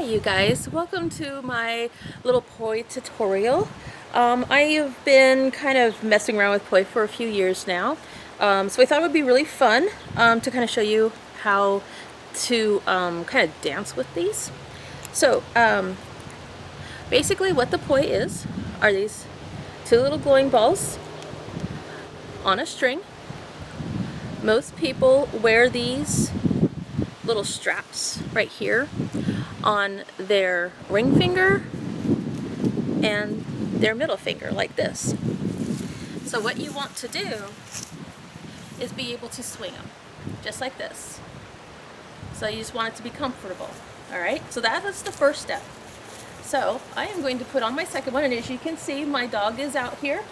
Hi you guys, welcome to my little poi tutorial. I have been kind of messing around with poi for a few years now, so I thought it would be really fun to kind of show you how to kind of dance with these. So basically what the poi is are these two little glowing balls on a string. Most people wear these little straps right here on their ring finger and their middle finger, like this. So what you want to do is be able to swing them just like this. So you just want it to be comfortable. Alright, so that is the first step. So I am going to put on my second one, and as you can see, my dog is out here.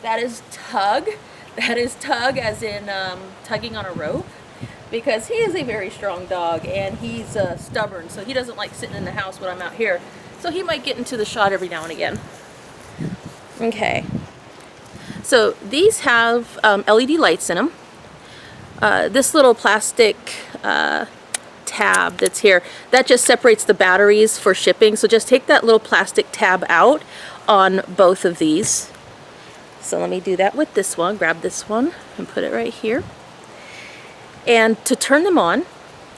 That is tug. That is tug as in tugging on a rope, because he is a very strong dog and he's stubborn, so he doesn't like sitting in the house when I'm out here. So he might get into the shot every now and again. Okay, so these have LED lights in them. This little plastic tab that's here, that just separates the batteries for shipping, so just take that little plastic tab out on both of these. So let me do that with this one. Grab this one and put it right here. And to turn them on,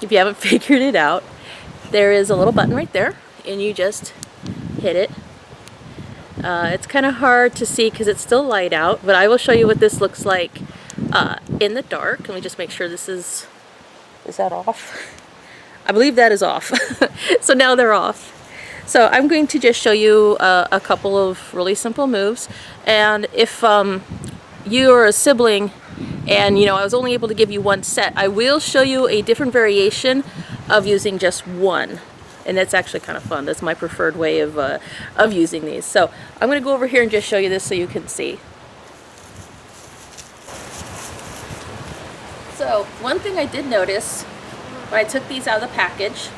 if you haven't figured it out, there is a little button right there, and you just hit it. It's kind of hard to see because it's still light out, but I will show you what this looks like in the dark. Let me just make sure this is that off? I believe that is off. So now they're off. So I'm going to just show you a couple of really simple moves, and if you are a sibling and I was only able to give you one set, I will show you a different variation of using just one, and that's actually kind of fun. That's my preferred way of using these. So I'm going to go over here and just show you this so you can see. So one thing I did notice when I took these out of the package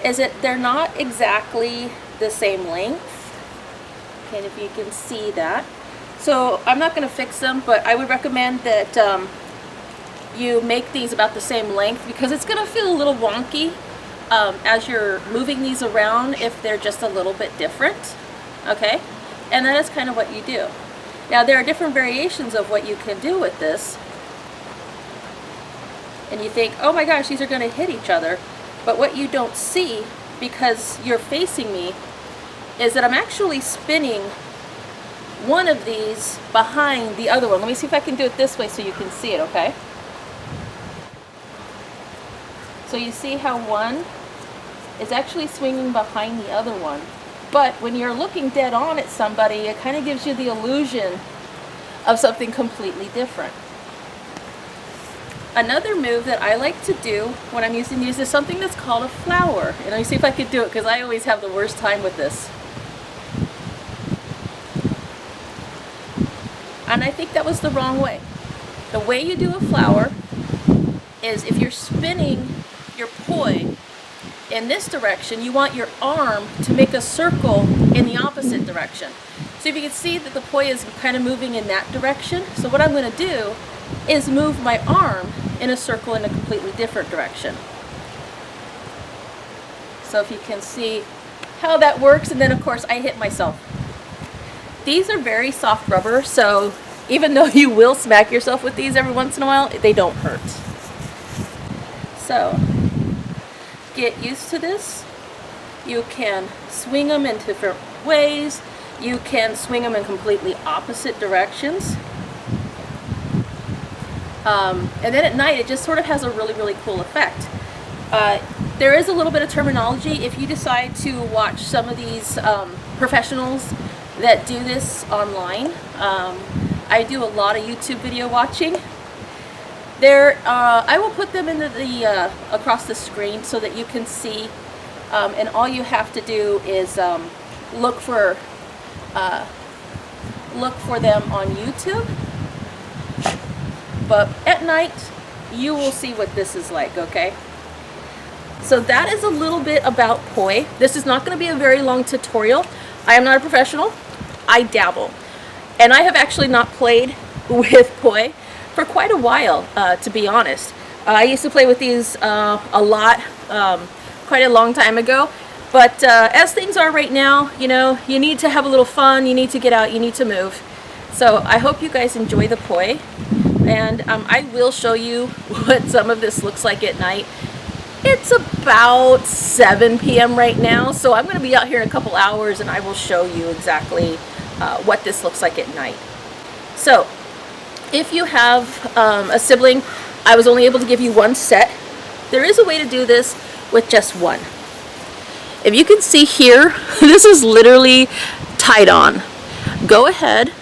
is that they're not exactly the same length. Okay, if you can see that. So I'm not going to fix them, but I would recommend that you make these about the same length, because it's going to feel a little wonky as you're moving these around if they're just a little bit different. Okay, and that is kind of what you do. Now there are different variations of what you can do with this, and you think, oh my gosh, these are going to hit each other. But what you don't see, because you're facing me, is that I'm actually spinning one of these behind the other one. Let me see if I can do it this way so you can see it, okay? So you see how one is actually swinging behind the other one. But when you're looking dead on at somebody, it kind of gives you the illusion of something completely different. Another move that I like to do when I'm using these is something that's called a flower. And let me see if I can do it, because I always have the worst time with this. And I think that was the wrong way. The way you do a flower is, if you're spinning your poi in this direction, you want your arm to make a circle in the opposite direction. So if you can see that the poi is kind of moving in that direction, so what I'm going to do is move my arm in a circle in a completely different direction. So if you can see how that works, and then of course I hit myself. These are very soft rubber, so even though you will smack yourself with these every once in a while, they don't hurt. So get used to this. You can swing them in different ways. You can swing them in completely opposite directions. And then at night, it just sort of has a really, really cool effect. There is a little bit of terminology. If you decide to watch some of these professionals that do this online, I do a lot of YouTube video watching. I will put them into the across the screen so that you can see, and all you have to do is look for them on YouTube. But at night, you will see what this is like, okay? So that is a little bit about poi. This is not going to be a very long tutorial. I am not a professional. I dabble. And I have actually not played with poi for quite a while, to be honest. I used to play with these a lot, quite a long time ago. But as things are right now, you know, you need to have a little fun, you need to get out, you need to move. So I hope you guys enjoy the poi, and I will show you what some of this looks like at night. It's about 7 p.m. right now, so I'm going to be out here in a couple hours and I will show you exactly what this looks like at night. So if you have a sibling, I was only able to give you one set. There is a way to do this with just one. If you can see here, this is literally tied on. Go ahead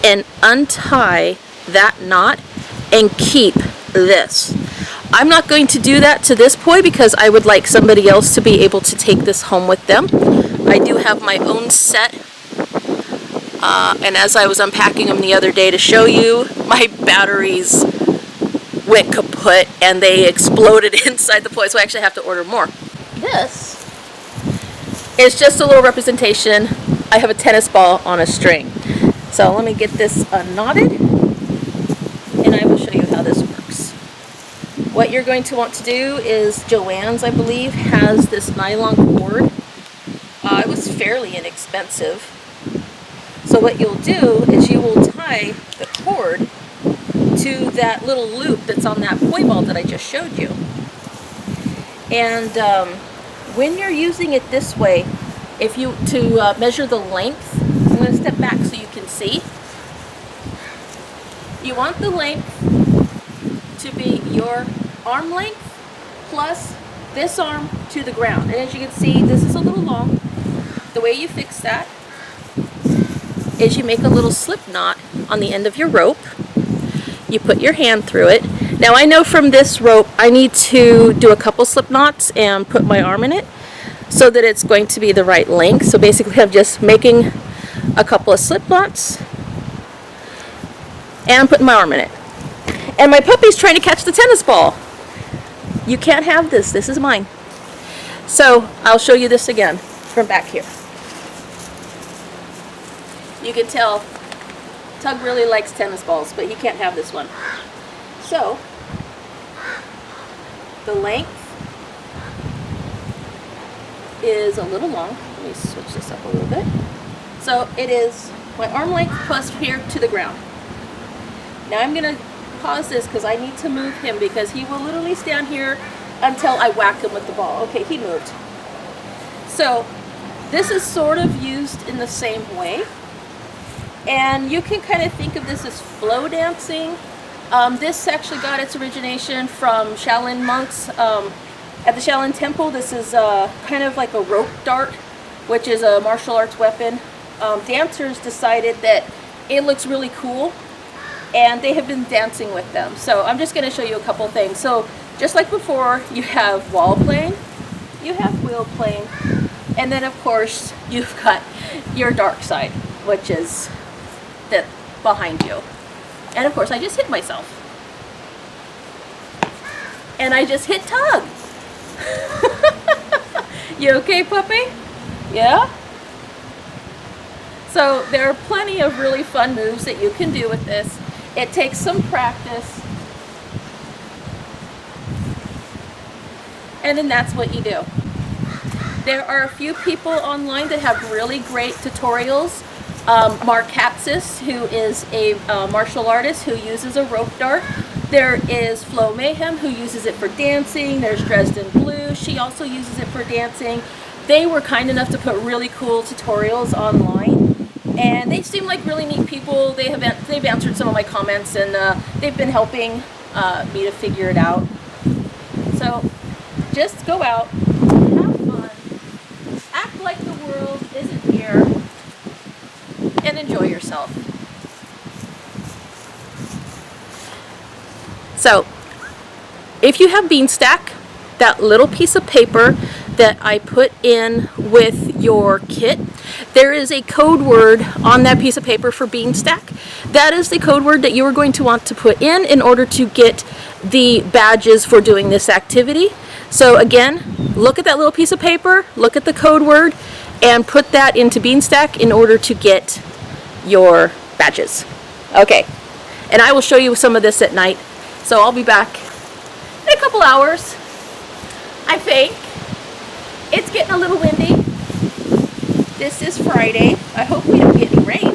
and untie that knot and keep this. I'm not going to do that to this poi because I would like somebody else to be able to take this home with them. I do have my own set, and as I was unpacking them the other day to show you, my batteries went kaput and they exploded inside the poi, so I actually have to order more. This is just a little representation. I have a tennis ball on a string. So let me get this unknotted and I will show you how this works. What you're going to want to do is, Joann's, I believe, has this nylon cord. It was fairly inexpensive. So what you'll do is you will tie the cord to that little loop that's on that poi ball that I just showed you. And when you're using it this way, if you measure the length, I'm going to step back so you can see. You want the length to be your arm length plus this arm to the ground. And as you can see, this is a little long. The way you fix that is you make a little slip knot on the end of your rope. You put your hand through it. Now I know from this rope I need to do a couple slip knots and put my arm in it so that it's going to be the right length. So basically I'm just making a couple of slip knots and putting my arm in it. And my puppy's trying to catch the tennis ball. You can't have this. This is mine. So I'll show you this again from back here. You can tell Tug really likes tennis balls, but he can't have this one. So the length is a little long. Let me switch this up a little bit. So it is my arm length plus here to the ground. Now I'm going to pause this because I need to move him because he will literally stand here until I whack him with the ball. Okay, he moved. So this is sort of used in the same way. And you can kind of think of this as flow dancing. This actually got its origination from Shaolin monks at the Shaolin Temple. This is kind of like a rope dart, which is a martial arts weapon. Dancers decided that it looks really cool, and they have been dancing with them. So I'm just going to show you a couple things. So just like before, you have wall playing, you have wheel playing, and then of course you've got your dark side, which is that behind you. And of course I just hit myself. And I just hit Tug. You okay, puppy? Yeah? So there are plenty of really fun moves that you can do with this. It takes some practice. And then that's what you do. There are a few people online that have really great tutorials. Mark Kapsis, who is a martial artist who uses a rope dart. There is Flo Mayhem, who uses it for dancing. There's Dresden Blue. She also uses it for dancing. They were kind enough to put really cool tutorials online, and they seem like really neat people. They've answered some of my comments, and they've been helping me to figure it out. So just go out, have fun, act like the world isn't here, and enjoy yourself. So if you have beanstack, that little piece of paper that I put in with your kit, there is a code word on that piece of paper for beanstack. That is the code word that you are going to want to put in order to get the badges for doing this activity. So again, look at that little piece of paper, look at the code word, and put that into beanstack in order to get your badges. Okay, and I will show you some of this at night. So I'll be back in a couple hours, I think. It's getting a little windy. This is Friday. I hope we don't get any rain.